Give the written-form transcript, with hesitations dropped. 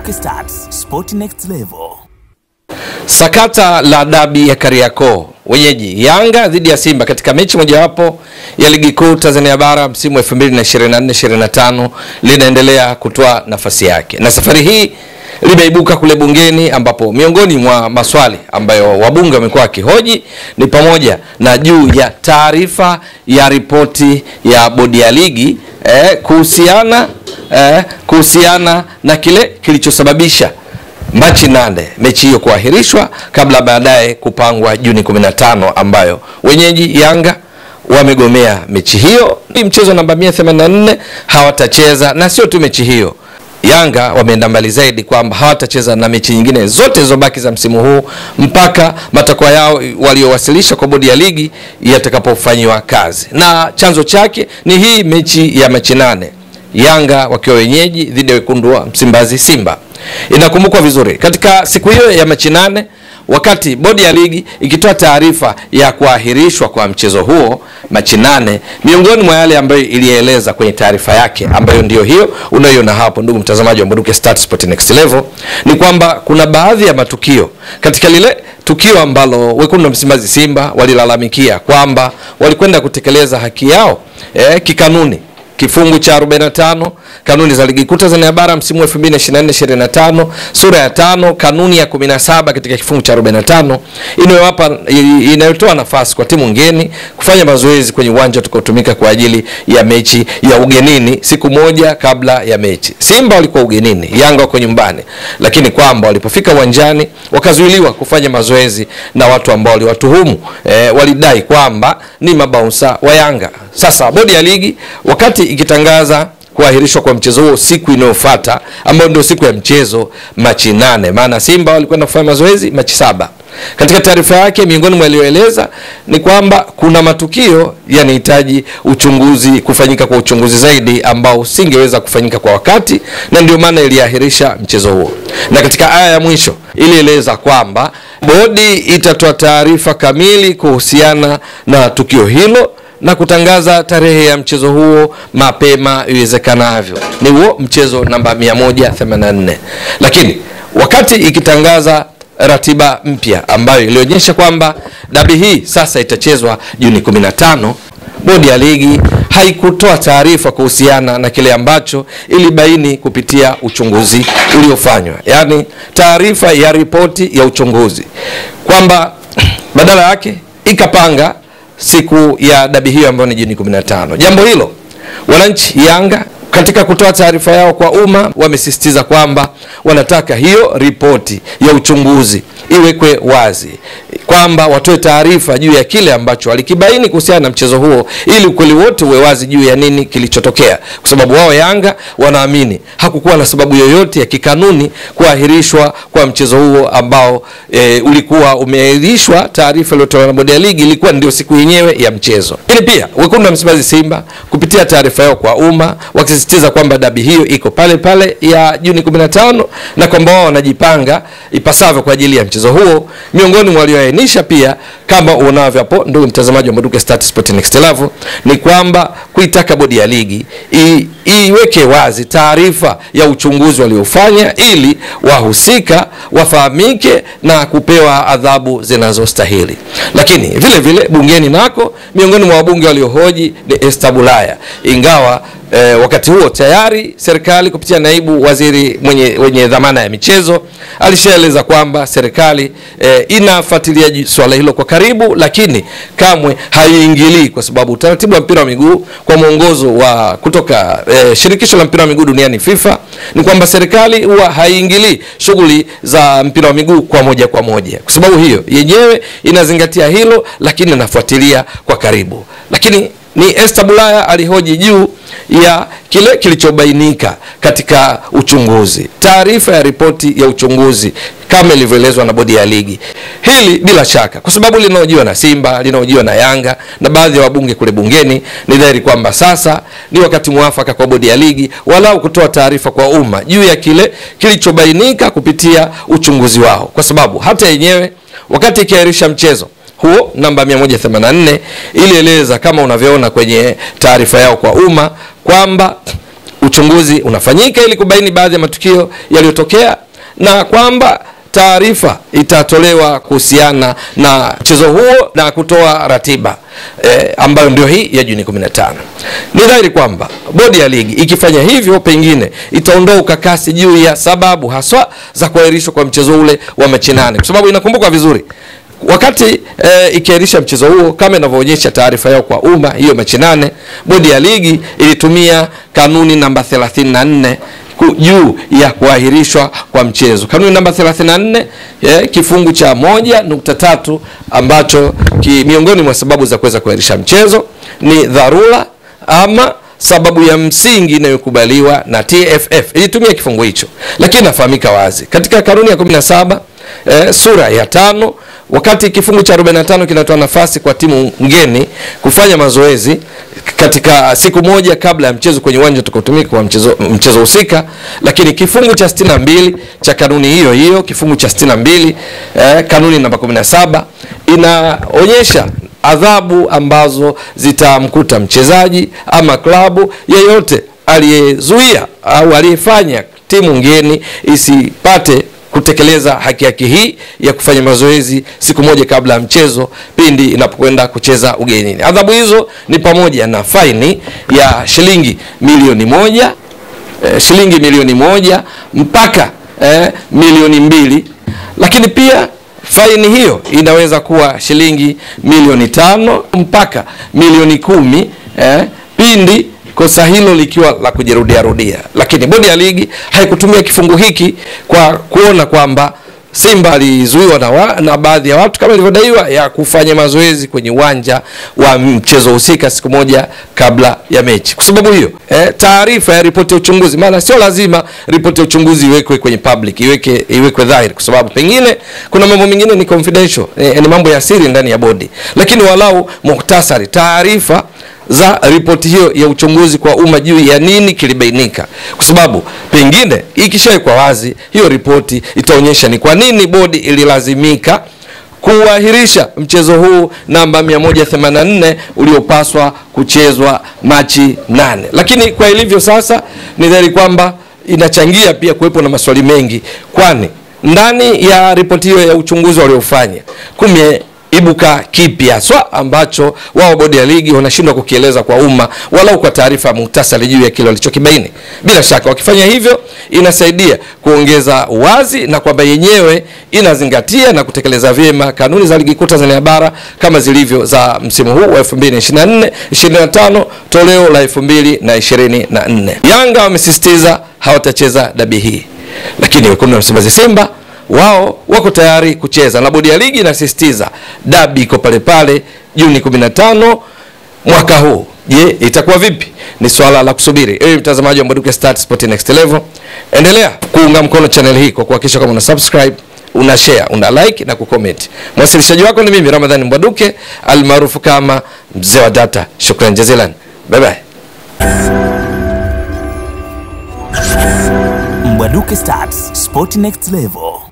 Bunduki Stars, Sport Next Level. Sakata la dabi ya Kariakoo, wenyeji Yanga dhidi ya Simba katika mechi mojawapo ya ligi kuu Tanzania bara msimu 2024-25 linaendelea kutoa nafasi yake. Na safari hii limeibuka kule bungeni, ambapo miongoni mwa maswali ambayo wabunge wamekuwa wakihoji ni pamoja na juu ya taarifa ya ripoti ya bodi ya ligi kuhusiana na kile kilichosababisha Machi 8 mechi hiyo kuahirishwa kabla baadaye kupangwa Juni 15, ambayo wenyeji Yanga wamegomea mechi hiyo. Ni mchezo namba 184 hawatacheza, na sio tu mechi hiyo. Yanga wameenda mbali zaidi kwamba hawatacheza na mechi nyingine zote zilizobaki za msimu huu mpaka matakwa yao waliowasilisha kwa bodi ya ligi yatakapofanywa kazi. Na chanzo chake ni hii mechi ya Machi 8, Yanga wakiwa wenyeji dhidi ya wekundu wa Msimbazi Simba. Inakumbukwa vizuri katika siku hiyo ya Machi 8, wakati bodi ya ligi ikitoa taarifa ya kuahirishwa kwa mchezo huo Machi 8, miongoni mwa yale ambayo ilieleza kwenye taarifa yake, ambayo ndio hiyo unayoona hapo ndugu mtazamaji wa Bunduki Stars Sport Next Level, ni kwamba kuna baadhi ya matukio katika lile tukio ambalo wekundu wa Msimbazi Simba walilalamikia kwamba walikwenda kutekeleza haki yao kikanuni, kifungu cha 45 kanuni za ligi kuu Tanzania bara msimu 2024-25 sura ya 5 kanuni ya 17 katika kifungu cha 45 inayotoa nafasi kwa timu ngeni kufanya mazoezi kwenye uwanja utakaotumika kwa ajili ya mechi ya ugenini siku moja kabla ya mechi. Simba walikuwa ugenini, Yanga wako nyumbani, lakini kwamba walipofika uwanjani wakazuiliwa kufanya mazoezi na watu ambao waliwatuhumu walidai kwamba ni mabouncer wa Yanga. Sasa bodi ya ligi wakati ikitangaza kuahirishwa kwa mchezo huo siku inayofuata, ambayo ndio siku ya mchezo Machi 8, maana Simba walikwenda kufanya mazoezi Machi 7. Katika taarifa yake miongoni mwa aliyoeleza ni kwamba kuna matukio yanahitaji uchunguzi, kufanyika kwa uchunguzi zaidi ambao usingeweza kufanyika kwa wakati, na ndio maana iliahirisha mchezo huo. Na katika aya ya mwisho ilieleza kwamba bodi itatoa taarifa kamili kuhusiana na tukio hilo na kutangaza tarehe ya mchezo huo mapema iwezekanavyo. Ni huo mchezo namba 184. Lakini wakati ikitangaza ratiba mpya ambayo ilionyesha kwamba dabi hii sasa itachezwa Juni 15, bodi ya ligi haikutoa taarifa kuhusiana na kile ambacho ilibaini kupitia uchunguzi uliofanywa, yani taarifa ya ripoti ya uchunguzi, kwamba badala yake ikapanga siku ya dabi hiyo ambayo ni Juni 15. Jambo hilo wananchi Yanga katika kutoa taarifa yao kwa umma wamesisitiza kwamba wanataka hiyo ripoti ya uchunguzi iwekwe wazi, kwamba watoe taarifa juu ya kile ambacho walikibaini kuhusiana na mchezo huo, ili ukweli wote uwe wazi juu ya nini kilichotokea, kwa sababu wao Yanga wanaamini hakukuwa na sababu yoyote ya kikanuni kuahirishwa kwa mchezo huo ambao ulikuwa umeahirishwa. Taarifa iliyotolewa na bodi ya ligi ilikuwa ndio siku yenyewe ya mchezo. Ili pia wekundu wa Msimbazi Simba kupitia taarifa yao kwa umma wakisisitiza kwamba dabi hiyo iko pale pale ya Juni 15 na kwamba wao wanajipanga ipasavyo kwa ajili ya mchezo huo. Miongoni mwa walioainisha pia, kama uonavyo hapo ndugu mtazamaji wa Bunduki Stars Sport Next Level, ni kwamba kuitaka bodi ya ligi iweke wazi taarifa ya uchunguzi waliofanya ili wahusika wafahamike na kupewa adhabu zinazostahili. Lakini vile vile bungeni nako miongoni mwa wabunge waliohoji ni Esther Bulaya, ingawa wakati huo tayari serikali kupitia naibu waziri mwenye dhamana ya michezo alishaeleza kwamba serikali inafuatilia swala hilo kwa karibu, lakini kamwe haiingilii, kwa sababu utaratibu wa mpira wa miguu kwa mwongozo wa kutoka shirikisho la mpira wa miguu duniani FIFA ni kwamba serikali huwa haiingilii shughuli za mpira wa miguu kwa moja kwa moja. Kwa sababu hiyo yenyewe inazingatia hilo, lakini inafuatilia kwa karibu. Lakini ni Esther Bulaya alihoji juu ya kile kilichobainika katika uchunguzi, taarifa ya ripoti ya uchunguzi kama ilivyoelezwa na bodi ya ligi. Hili bila shaka, kwa sababu linaojiwa na Simba, linaojiwa na Yanga na baadhi ya wabunge kule bungeni, ni dhahiri kwamba sasa ni wakati mwafaka kwa bodi ya ligi walau kutoa taarifa kwa umma juu ya kile kilichobainika kupitia uchunguzi wao, kwa sababu hata yenyewe wakati ikiahirisha mchezo huo namba 184 ilieleza kama unavyoona kwenye taarifa yao kwa umma kwamba uchunguzi unafanyika ili kubaini baadhi ya matukio yaliyotokea, na kwamba taarifa itatolewa kuhusiana na mchezo huo na kutoa ratiba ambayo ndio hii ya Juni 15. Ni dhahiri kwamba bodi ya ligi ikifanya hivyo pengine itaondoa ukakasi juu ya sababu haswa za kuahirishwa kwa mchezo ule wa mechi 8, kwa sababu inakumbuka vizuri wakati ikiahirisha mchezo huo, kama inavyoonyesha taarifa yao kwa umma, hiyo mechi 8, bodi ya ligi ilitumia kanuni namba 34 juu ya kuahirishwa kwa mchezo. Kanuni namba 34 kifungu cha 1.3 ambacho miongoni mwa sababu za kuweza kuahirisha mchezo ni dharura ama sababu ya msingi inayokubaliwa na TFF. Ilitumia kifungu hicho, lakini nafahamika wazi katika kanuni ya 17 sura ya 5, wakati kifungu cha 45 kinatoa nafasi kwa timu ngeni kufanya mazoezi katika siku moja kabla ya mchezo kwenye uwanja utakaotumika kwa mchezo husika, lakini kifungu cha 62 cha kanuni hiyo hiyo, kifungu cha 62 kanuni namba 17 inaonyesha adhabu ambazo zitamkuta mchezaji ama klabu yeyote aliyezuia au aliyefanya timu ngeni isipate kutekeleza haki yake hii ya kufanya mazoezi siku moja kabla ya mchezo pindi inapokwenda kucheza ugenini. Adhabu hizo ni pamoja na faini ya shilingi milioni 1, shilingi milioni 1 mpaka milioni 2, lakini pia faini hiyo inaweza kuwa shilingi milioni 5 mpaka milioni 10 pindi kosa hilo likiwa la kujirudia. Lakini bodi ya ligi haikutumia kifungu hiki kwa kuona kwamba Simba alizuiwa na baadhi ya watu kama ilivyodaiwa ya kufanya mazoezi kwenye uwanja wa mchezo husika siku moja kabla ya mechi. Kwa sababu hiyo taarifa ya ripoti ya uchunguzi, maana sio lazima ripoti ya uchunguzi iwekwe kwenye public, iwekwe dhahiri, kwa sababu pengine kuna mambo mengine ni confidential, ni mambo ya siri ndani ya bodi, lakini walau muhtasari taarifa za ripoti hiyo ya uchunguzi kwa umma juu ya nini kilibainika, kwa sababu pengine ikishawekwa wazi hiyo ripoti itaonyesha ni kwa nini bodi ililazimika kuahirisha mchezo huu namba 184 uliopaswa kuchezwa Machi 8. Lakini kwa ilivyo sasa ni dhahiri kwamba inachangia pia kuwepo na maswali mengi, kwani ndani ya ripoti hiyo ya uchunguzi waliofanya ibuka kipi haswa ambacho wao bodi ya ligi wanashindwa kukieleza kwa umma walau kwa taarifa muhtasari juu ya kile walichokibaini. Bila shaka wakifanya hivyo inasaidia kuongeza wazi na kwamba yenyewe inazingatia na kutekeleza vyema kanuni za ligi kuu Tanzania bara kama zilivyo za msimu huu wa 2024-25 toleo la 2024. Yanga wamesisitiza hawatacheza dabi hii, lakini wekundu wa Msimbazi Simba wao wako tayari kucheza, na bodi ya ligi inasisitiza dabi iko pale pale Juni 15 mwaka huu. Je, itakuwa vipi? Ni swala la kusubiri. Ewe mtazamaji wa Mbwaduke Stats Sport Next Level, endelea kuunga mkono channel hii kwa kuhakikisha kama una subscribe, una share, una like na kucomment. Mwasilishaji wako ni mimi Ramadhani Mbwaduke almaarufu kama mzee wa data. Shukrani jazilan. Bye bye. Mbwaduke Stats Sport Next Level.